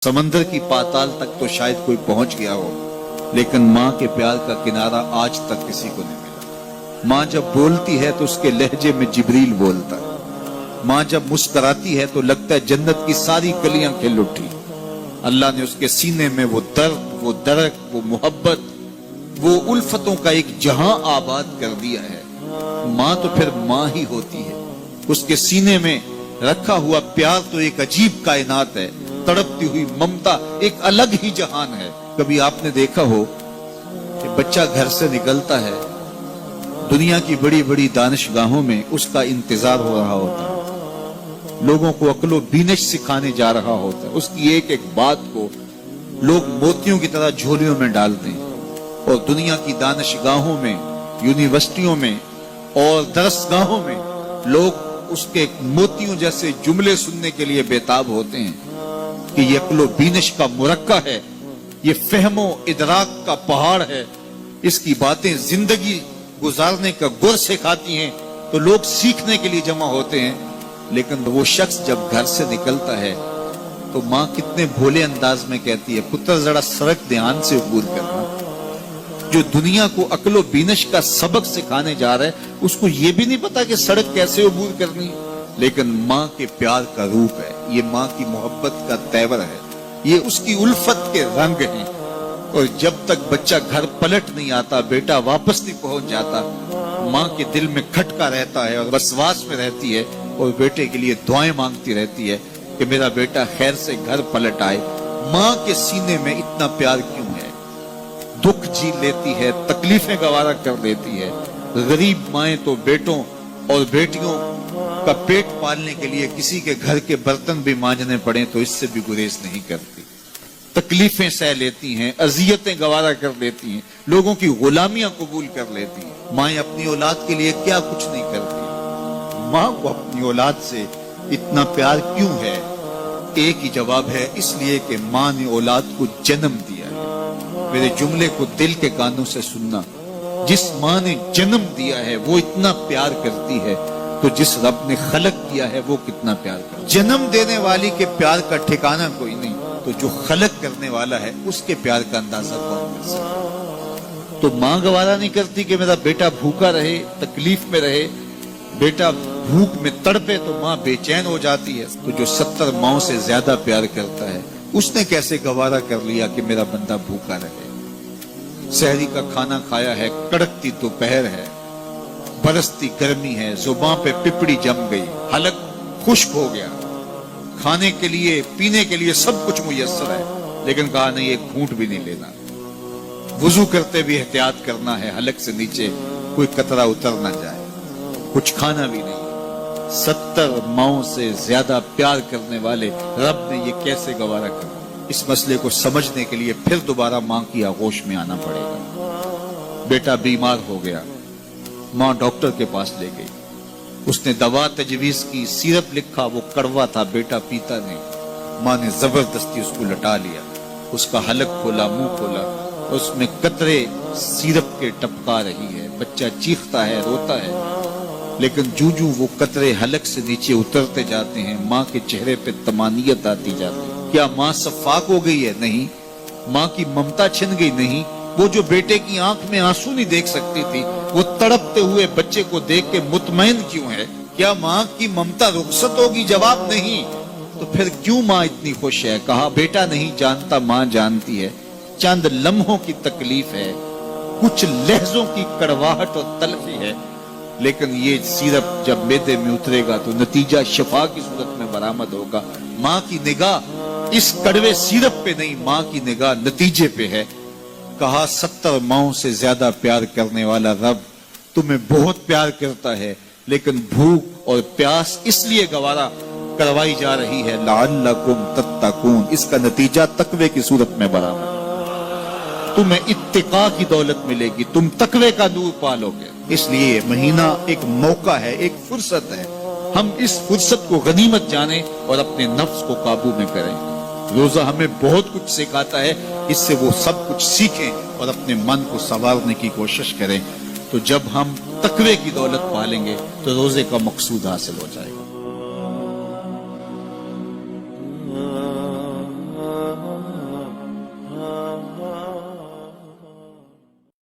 समंदर की पाताल तक तो शायद कोई पहुंच गया हो, लेकिन माँ के प्यार का किनारा आज तक किसी को नहीं मिला। माँ जब बोलती है तो उसके लहजे में जिब्रील बोलता है। माँ जब मुस्कुराती है तो लगता है जन्नत की सारी गलियां खिल उठी। अल्लाह ने उसके सीने में वो दर्द, वो दरक, वो मोहब्बत, वो उल्फतों का एक जहां आबाद कर दिया है। माँ तो फिर माँ ही होती है। उसके सीने में रखा हुआ प्यार तो एक अजीब कायनात है। तड़पती हुई ममता एक अलग ही जहान है। कभी आपने देखा हो कि बच्चा घर से निकलता है, दुनिया की बड़ी बड़ी दानिशगाहों में उसका इंतजार हो रहा होता है, लोगों को अक्लो बीनिश सिखाने जा रहा होता है। उसकी एक एक बात को लोग मोतियों की तरह झोलियों में डालते हैं और दुनिया की दानिशगाहों में, यूनिवर्सिटियों में और दरसगाहों में लोग उसके मोतियों जैसे जुमले सुनने के लिए बेताब होते हैं कि ये अक्लो बीनिश का मुरक्का है, ये फहमो इदराक का पहाड़ है, इसकी बातें जिंदगी गुजारने का गुर सिखाती हैं। तो लोग सीखने के लिए जमा होते हैं, लेकिन वो शख्स जब घर से निकलता है तो माँ कितने भोले अंदाज में कहती है, पुत्र जरा सड़क ध्यान से अबूर करना। जो दुनिया को अक्लो बीनिश का सबक सिखाने जा रहा है, उसको ये भी नहीं पता कि सड़क कैसे अबूर करनी है। लेकिन माँ के प्यार का रूप है, ये माँ की मोहब्बत का तेवर है, ये उसकी उल्फत के रंग हैं। और जब तक बच्चा घर पलट नहीं आता, बेटा वापस नहीं पहुंच जाता, माँ के दिल में खटका रहता है और वसवास में रहती है और बेटे के लिए दुआएं मांगती रहती है कि मेरा बेटा खैर से घर पलट आए। माँ के सीने में इतना प्यार क्यों है? दुख झेल लेती है, तकलीफें गवारा कर लेती है। गरीब माएं तो बेटों और बेटियों का पेट पालने के लिए किसी के घर के बर्तन भी मांजने पड़े तो इससे भी गुरेज नहीं करती। तकलीफें सह लेती हैं, अजियतें गवारा कर लेती हैं, लोगों की गुलामियां कबूल कर लेती हैं। माएं अपनी औलाद के लिए क्या कुछ नहीं करती। माँ को अपनी औलाद से इतना प्यार क्यों है? एक ही जवाब है, इसलिए कि माँ ने औलाद को जन्म दिया है। मेरे जुमले को दिल के कानों से सुनना। जिस माँ ने जन्म दिया है वो इतना प्यार करती है, तो जिस रब ने खलक किया है वो कितना प्यार करता है। जन्म देने वाली के प्यार का ठिकाना कोई नहीं, तो जो खलक करने वाला है उसके प्यार का अंदाजा कौन कर सकता? तो माँ गवारा नहीं करती कि मेरा बेटा भूखा रहे, तकलीफ में रहे, बेटा भूख में तड़पे, तो माँ बेचैन हो जाती है। तो जो 70 माओं से ज्यादा प्यार करता है, उसने कैसे गवारा कर लिया कि मेरा बंदा भूखा रहे? सहरी का खाना खाया है, कड़कती दोपहर है, बरसती गर्मी है, जुबान पे पिपड़ी जम गई, हलक खुश्क हो गया, खाने के लिए पीने के लिए सब कुछ मुयस्सर है, लेकिन कहा नहीं एक घूंट भी नहीं लेना। वुजू करते भी एहतियात करना है, हलक से नीचे कोई कतरा उतर ना जाए, कुछ खाना भी नहीं। 70 माओं से ज्यादा प्यार करने वाले रब ने ये कैसे गवारा कर? इस मसले को समझने के लिए फिर दोबारा माँ की आगोश में आना पड़ेगा। बेटा बीमार हो गया, माँ डॉक्टर के पास ले गई, उसने दवा तजवीज की, सिरप लिखा, वो कड़वा था, बेटा पीता नहीं। माँ ने जबरदस्ती उसको लटा लिया, उसका हलक खोला, मुंह खोला, उसमें कतरे सिरप के टपका रही है। बच्चा चीखता है, रोता है, लेकिन जूजू वो कतरे हलक से नीचे उतरते जाते हैं, माँ के चेहरे पे तमानियत आती जाती है। क्या माँ सफाक हो गई है? नहीं। माँ की ममता छिन गई? नहीं। वो जो बेटे की आंख में आंसू नहीं देख सकती थी, वो तड़पते हुए बच्चे को देख के मुतमईन क्यों है? क्या माँ की ममता रुखसत होगी? जवाब नहीं। तो फिर क्यों माँ इतनी खुश है? कहा बेटा नहीं जानता, माँ जानती है। चंद लम्हों की तकलीफ है, कुछ लहजों की कड़वाहट और तलखी है, लेकिन ये सिरप जब मैदे में उतरेगा तो नतीजा शिफा की सूरत में बरामद होगा। माँ की निगाह इस कड़वे सिरप पे नहीं, माँ की निगाह नतीजे पे है। कहा 70 माओं से ज्यादा प्यार करने वाला रब तुम्हें बहुत प्यार करता है, लेकिन भूख और प्यास इसलिए गवारा करवाई जा रही है, लअल्लकुम तत्तकून। इसका नतीजा तकवे की सूरत में बराबर। तुम्हें इत्तिका की दौलत मिलेगी, तुम तकवे का नूर पालोगे। इसलिए महीना एक मौका है, एक फुर्सत है। हम इस फुर्सत को गनीमत जाने और अपने नफ्स को काबू में करें। रोजा हमें बहुत कुछ सिखाता है, इससे वो सब कुछ सीखें और अपने मन को संवारने की कोशिश करें। तो जब हम तकवे की दौलत पालेंगे तो रोजे का मकसूद हासिल हो जाएगा।